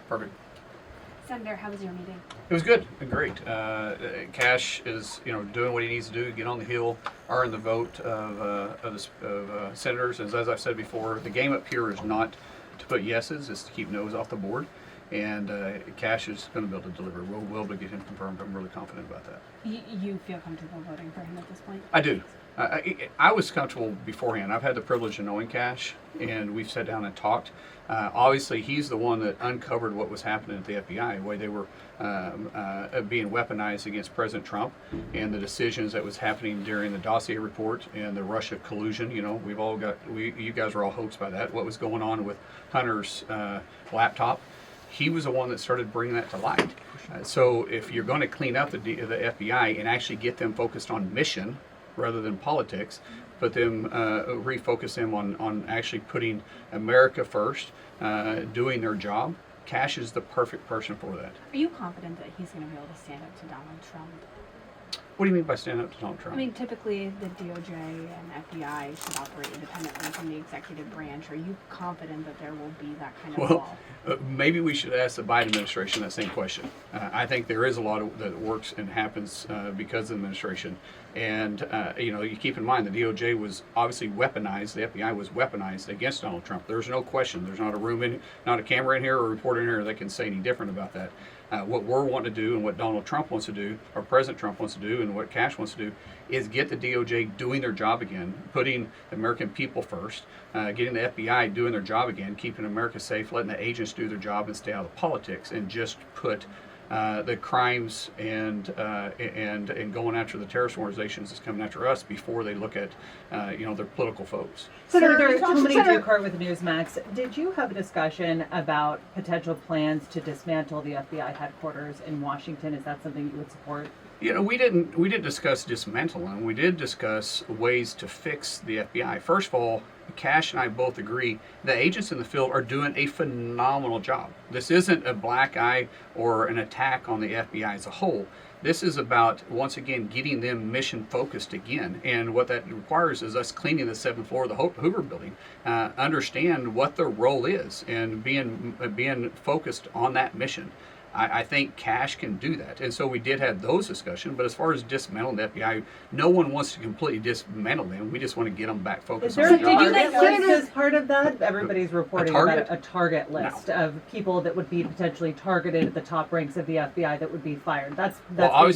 Perfect. Senator, how was your meeting? It was good and great. Cash is, doing what he needs to do, get on the Hill, earn the vote of senators. As I've said before, the game up here is not to put yeses, it's to keep no's off the board. And Cash is going to be able to deliver. We'll be able to get him confirmed. I'm really confident about that. You feel comfortable voting for him at this point? I do. I was comfortable beforehand. I've had the privilege of knowing Cash, and we've sat down and talked. Obviously, he's the one that uncovered what was happening at the FBI, the way they were being weaponized against President Trump, and the decisions that was happening during the dossier report and the Russia collusion. We've all got, you guys are all hoaxed by that. What was going on with Hunter's laptop? He was the one that started bringing that to light. So if you're going to clean up the FBI and actually get them focused on mission rather than politics, but them refocus them on actually putting America first, doing their job, Cash is the perfect person for that. Are you confident that he's going to be able to stand up to Donald Trump? What do you mean by stand up to Donald Trump? I mean, typically the DOJ and FBI should operate independently from the executive branch. Are you confident that there will be that kind of wall? Maybe we should ask the Biden administration that same question. I think there is a lot that works and happens because of the administration. And, you keep in mind the DOJ was obviously weaponized. The FBI was weaponized against Donald Trump. There's no question. There's not a camera in here or a reporter in here that can say any different about that. What we're wanting to do and what Donald Trump wants to do, or President Trump wants to do, and what Cash wants to do is get the DOJ doing their job again, putting the American people first, getting the FBI doing their job again, keeping America safe, letting the agents do their job and stay out of politics, and just put the crimes and going after the terrorist organizations that's coming after us before they look at their political foes. Senator Tony Ducart with Newsmax, did you have a discussion about potential plans to dismantle the FBI headquarters in Washington? Is that something you would support? We didn't discuss dismantling. We did discuss ways to fix the FBI. First of all, Cash and I both agree the agents in the field are doing a phenomenal job. This isn't a black eye or an attack on the FBI as a whole. This is about, once again, getting them mission focused again. And what that requires is us cleaning the 7th floor of the Hoover building, understand what their role is, and being focused on that mission. I think Cash can do that. And so we did have those discussions, but as far as dismantling the FBI, no one wants to completely dismantle them. We just want to get them back focused on the job. As part of that, everybody's reporting about a target list of people that would be potentially targeted at the top ranks of the FBI that would be fired. That's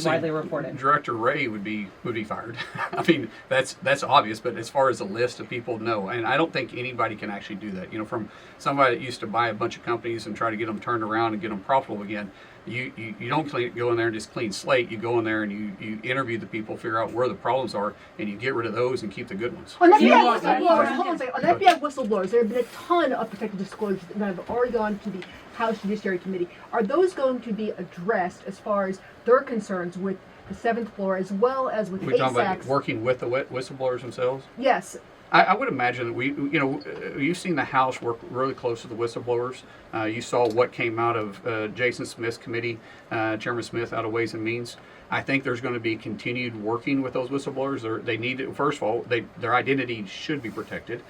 widely reported. Director Wray would be fired. I mean, that's obvious, but as far as a list of people, no. And I don't think anybody can actually do that. From somebody that used to buy a bunch of companies and try to get them turned around and get them profitable again, you don't go in there and just clean slate. You go in there and you interview the people, figure out where the problems are, and you get rid of those and keep the good ones. On FBI whistleblowers, there have been a ton of protected disclosures that have already gone to the House Judiciary Committee. Are those going to be addressed as far as their concerns with the 7th floor as well as with ASACs? We're talking about working with the whistleblowers themselves? Yes. I would imagine that you've seen the House work really close to the whistleblowers. You saw what came out of Jason Smith's committee, Chairman Smith out of Ways and Means. I think there's going to be continued working with those whistleblowers. They need to, first of all, their identity should be protected.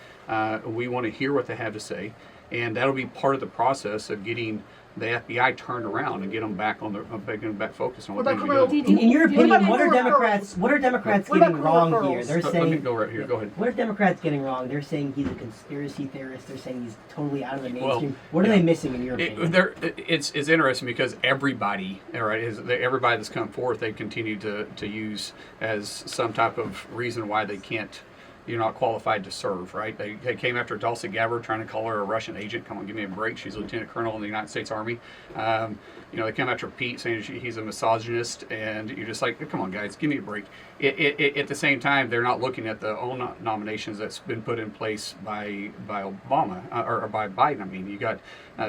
We want to hear what they have to say, and that'll be part of the process of getting the FBI turned around and get them back focused on what they're doing. In your opinion, what are Democrats getting wrong here? They're saying, let me go right here. Go ahead. What are Democrats getting wrong? They're saying he's a conspiracy theorist. They're saying he's totally out of the mainstream. What are they missing in your opinion? It's interesting because everybody that's come forth, they continue to use as some type of reason why they can't. You're not qualified to serve, right? They came after Tulsi Gabbard, trying to call her a Russian agent. Come on, give me a break. She's a lieutenant colonel in the United States Army. They come after Pete, saying he's a misogynist, and you're just like, come on, guys, give me a break. At the same time, they're not looking at the own nominations that's been put in place by Obama or by Biden. I mean, you got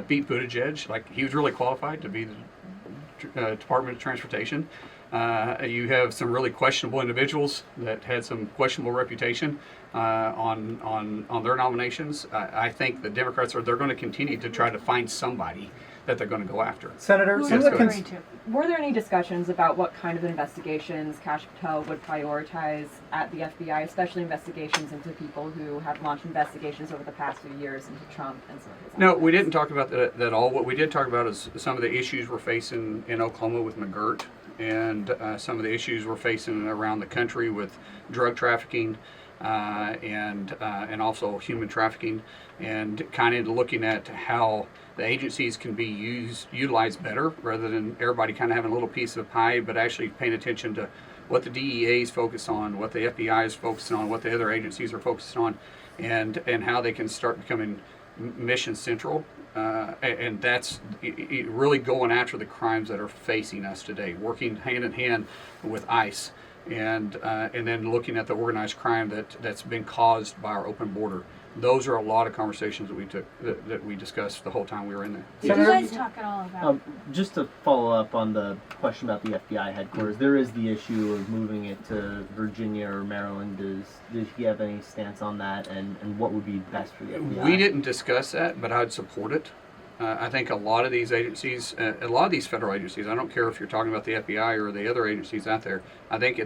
Pete Buttigieg, he was really qualified to be the Department of Transportation. You have some really questionable individuals that had some questionable reputation on their nominations. I think the Democrats they're going to continue to try to find somebody that they're going to go after. Senator, Who some are of you the referring to? Were there any discussions about what kind of investigations Cash Patel would prioritize at the FBI, especially investigations into people who have launched investigations over the past few years into Trump and some of his No, we allies? didn't talk about that at all. What we did talk about is some of the issues we're facing in Oklahoma with McGirt, and some of the issues we're facing around the country with drug trafficking, and also human trafficking, and kind of looking at how the agencies can be utilized better, rather than everybody kind of having a little piece of pie, but actually paying attention to what the DEA is focused on, what the FBI is focusing on, what the other agencies are focusing on, and how they can start becoming mission central. And that's really going after the crimes that are facing us today, working hand in hand with ICE, and then looking at the organized crime that's been caused by our open border. Those are a lot of conversations that we discussed the whole time we were in there. Did you Senator- guys talk at all about? Just to follow up on the question about the FBI headquarters, there is the issue of moving it to Virginia or Maryland. Does he have any stance on that, and what would be best for the FBI? We didn't discuss that, but I'd support it. I think a lot of these agencies, a lot of these federal agencies, I don't care if you're talking about the FBI or the other agencies out there, I think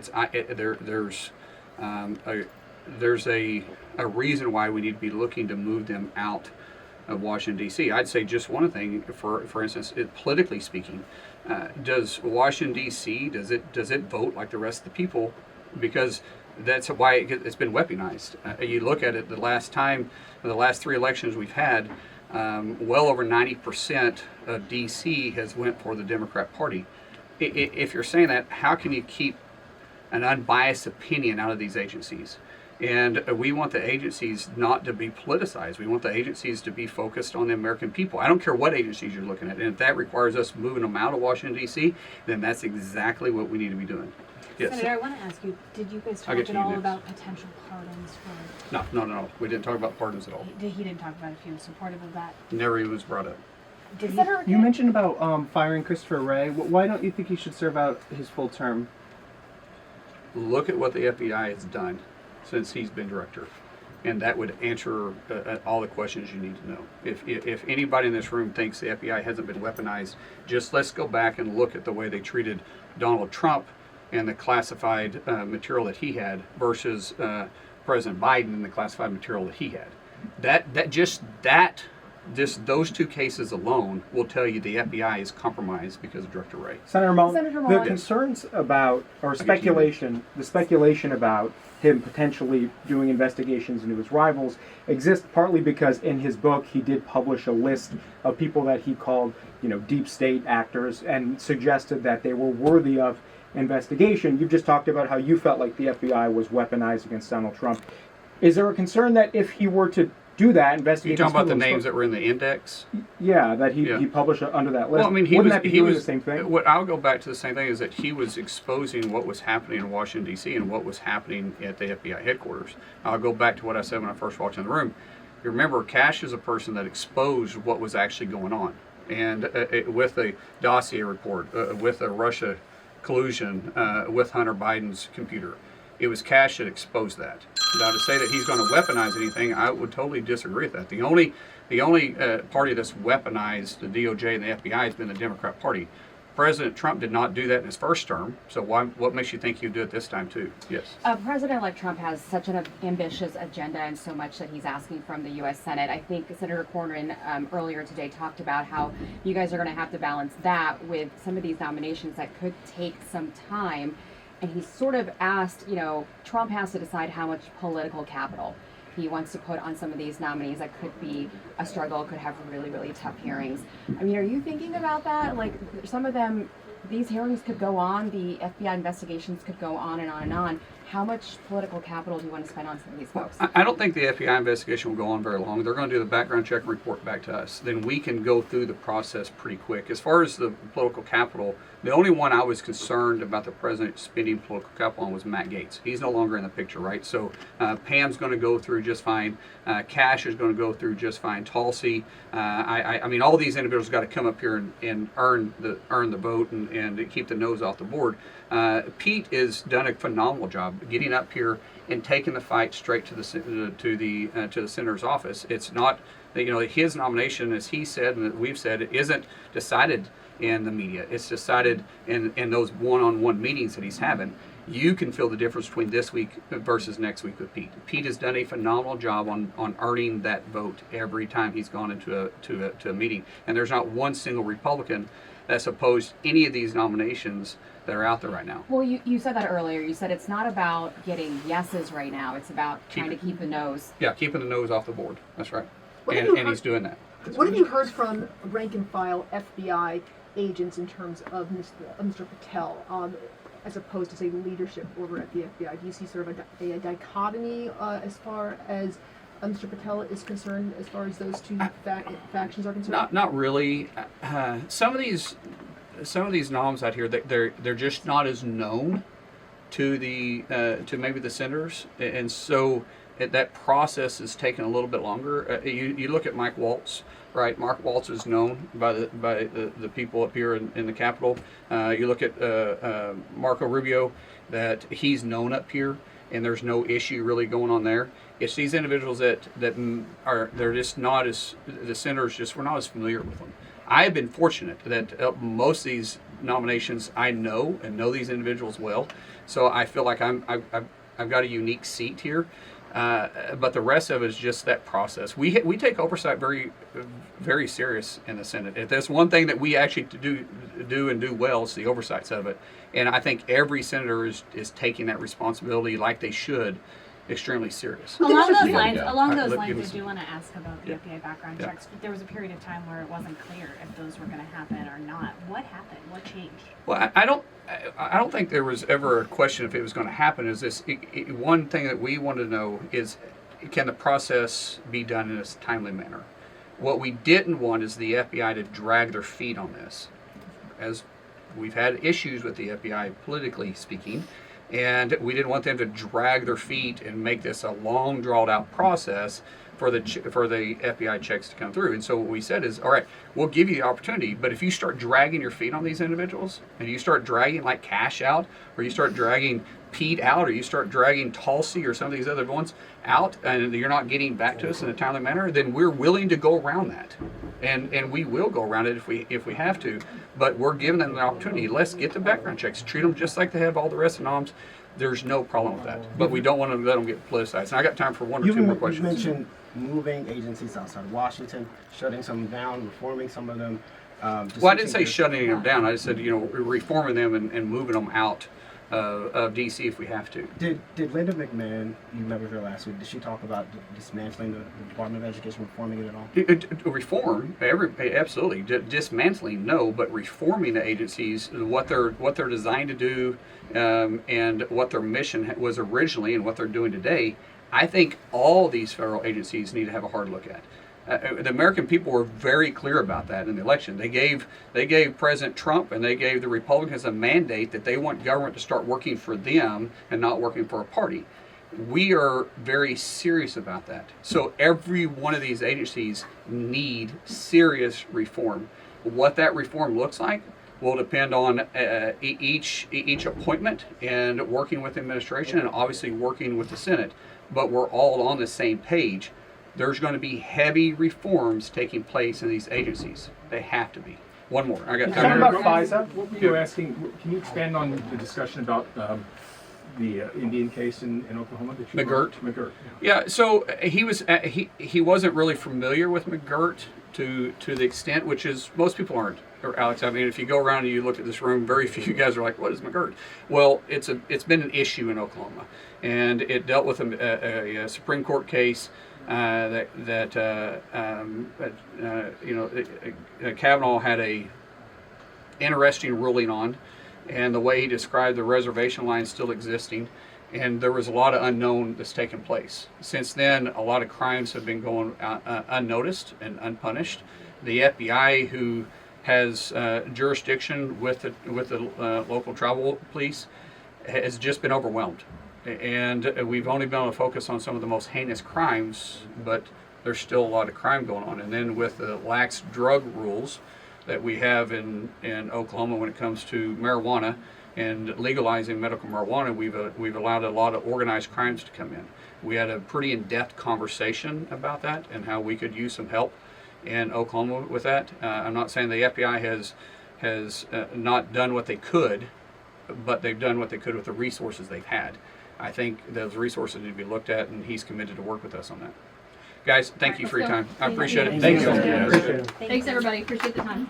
there's a reason why we need to be looking to move them out of Washington, D.C. I'd say just one thing, for instance, politically speaking, does Washington, D.C., does it vote like the rest of the people? Because that's why it's been weaponized. You look at it, the last 3 elections we've had, well over 90% of D.C. has went for the Democrat Party. If you're saying that, how can you keep an unbiased opinion out of these agencies? And we want the agencies not to be politicized. We want the agencies to be focused on the American people. I don't care what agencies you're looking at. And if that requires us moving them out of Washington, D.C., then that's exactly what we need to be doing. Yes. Senator, I want to ask you, did you guys I'll talk get to at you all next. about potential pardons for? No. We didn't talk about pardons at all. He didn't talk about if he was supportive of that. Never even was brought up. Did he? Senator, You mentioned about firing Christopher Wray. Why don't you think he should serve out his full term? Look at what the FBI has done since he's been director, and that would answer all the questions you need to know. If anybody in this room thinks the FBI hasn't been weaponized, just let's go back and look at the way they treated Donald Trump and the classified material that he had versus President Biden and the classified material that he had. Just those 2 cases alone will tell you the FBI is compromised because of Director Wray. Senator Mullin, Senator the Mullin. concerns about, or get to you. speculation about him potentially doing investigations into his rivals exist partly because in his book he did publish a list of people that he called, deep state actors and suggested that they were worthy of investigation. You've just talked about how you felt like the FBI was weaponized against Donald Trump. Is there a concern that if he were to do that, investigate? You talking about the names that were in the index? Yeah, that Yeah. he published under that list. Well, I mean, Wouldn't that be doing the same thing? What I'll go back to the same thing is that he was exposing what was happening in Washington, D.C. and what was happening at the FBI headquarters. I'll go back to what I said when I first walked in the room. You remember, Cash is a person that exposed what was actually going on. And with the dossier report, with the Russia collusion, with Hunter Biden's computer. It was Cash that exposed that. Now, to say that he's going to weaponize anything, I would totally disagree with that. The only party that's weaponized the DOJ and the FBI has been the Democrat Party. President Trump did not do that in his first term, so what makes you think he'll do it this time too? Yes. President-elect Trump has such an ambitious agenda and so much that he's asking from the U.S. Senate. I think Senator Cornyn earlier today talked about how you guys are going to have to balance that with some of these nominations that could take some time. And he sort of asked, Trump has to decide how much political capital he wants to put on some of these nominees that could be a struggle, could have really, really tough hearings. I mean, are you thinking about that? Like, some of them, these hearings could go on, the FBI investigations could go on and on and on. How much political capital do you want to spend on some of these folks? I don't think the FBI investigation will go on very long. They're going to do the background check and report back to us. Then we can go through the process pretty quick. As far as the political capital, the only one I was concerned about the president spending political capital on was Matt Gaetz. He's no longer in the picture, right? So Pam's going to go through just fine. Cash is going to go through just fine. Tulsi, I mean, all these individuals got to come up here and earn the vote and keep the nose off the board. Pete has done a phenomenal job getting up here and taking the fight straight to the senator's office. It's not his nomination, as he said and that we've said, it isn't decided in the media. It's decided in those one-on-one meetings that he's having. You can feel the difference between this week versus next week with Pete. Pete has done a phenomenal job on earning that vote every time he's gone into a meeting. And there's not one single Republican that's opposed any of these nominations that are out there right now. Well, you said that earlier. You said it's not about getting yeses right now. It's about trying to keep the no's. Yeah, keeping the nose off the board. That's right. What And he's doing that. What have you heard from rank and file FBI agents in terms of Mr. Patel, as opposed to, say, leadership over at the FBI? Do you see sort of a dichotomy as far as Mr. Patel is concerned, as far as those two factions are concerned? Not really. Some of these noms out here, they're just not as known to to maybe the senators, and so that process is taking a little bit longer. You look at Mike Waltz, right? Mark Waltz is known by the people up here in the Capitol. You look at Marco Rubio, that he's known up here, and there's no issue really going on there. It's these individuals they're just not as, the senators just were not as familiar with them. I have been fortunate that most of these nominations I know these individuals well, so I feel like I've got a unique seat here. But the rest of it is just that process. We take oversight very, very serious in the Senate. If there's one thing that we actually do well, it's the oversight side of it. And I think every senator is taking that responsibility like they should, extremely serious. Along those lines, Give I us- do want to ask about the FBI background Yeah. checks. There was a period of time where it wasn't clear if those were going to happen or not. What happened? What changed? Well, I don't think there was ever a question if it was going to happen. Is this one thing that we want to know is, can the process be done in a timely manner? What we didn't want is the FBI to drag their feet on this, as we've had issues with the FBI politically speaking, and we didn't want them to drag their feet and make this a long, drawn-out process for the FBI checks to come through. And so what we said is, all right, we'll give you the opportunity, but if you start dragging your feet on these individuals, and you start dragging like Cash out, or you start dragging Pete out, or you start dragging Tulsi or some of these other ones out, and you're not getting back to us in a timely manner, then we're willing to go around that. And we will go around it if we have to, but we're giving them the opportunity. Let's get the background checks, treat them just like they have all the rest of the noms. There's no problem with that, but we don't want to let them get politicized. And I got time for one or two more questions. You mentioned moving agencies outside of Washington, shutting some down, reforming some of them. Well, I didn't say shutting them down. I just said, reforming them and moving them out of D.C. if we have to. Did Linda McMahon, you met with her last week, did she talk about dismantling the Department of Education, reforming it at all? Reform, absolutely. Dismantling, no, but reforming the agencies, what they're designed to do, and what their mission was originally and what they're doing today, I think all these federal agencies need to have a hard look at. The American people were very clear about that in the election. They gave President Trump and they gave the Republicans a mandate that they want government to start working for them and not working for a party. We are very serious about that. So every one of these agencies need serious reform. What that reform looks like will depend on each appointment and working with the administration and obviously working with the Senate. But we're all on the same page. There's going to be heavy reforms taking place in these agencies. They have to be. One more. I got Talking time. about FISA, what were you asking? Can you expand on the discussion about the Indian case in Oklahoma? McGirt. Yeah. So he wasn't really familiar with McGirt to the extent, which is most people aren't. Or Alex, I mean, if you go around and you look at this room, very few guys are like, "What is McGirt?" Well, it's been an issue in Oklahoma, and it dealt with a Supreme Court case. Kavanaugh had a interesting ruling on, and the way he described the reservation line still existing, and there was a lot of unknown that's taken place. Since then, a lot of crimes have been going unnoticed and unpunished. The FBI, who has jurisdiction with the local tribal police, has just been overwhelmed. And we've only been able to focus on some of the most heinous crimes, but there's still a lot of crime going on. And then with the lax drug rules that we have in Oklahoma when it comes to marijuana, and legalizing medical marijuana, we've allowed a lot of organized crimes to come in. We had a pretty in-depth conversation about that and how we could use some help in Oklahoma with that. I'm not saying the FBI has not done what they could, but they've done what they could with the resources they've had. I think those resources need to be looked at, and he's committed to work with us on that. Guys, thank you for your time. I appreciate it. Thank Thank you. you. Appreciate it. Thanks, everybody. Appreciate the time.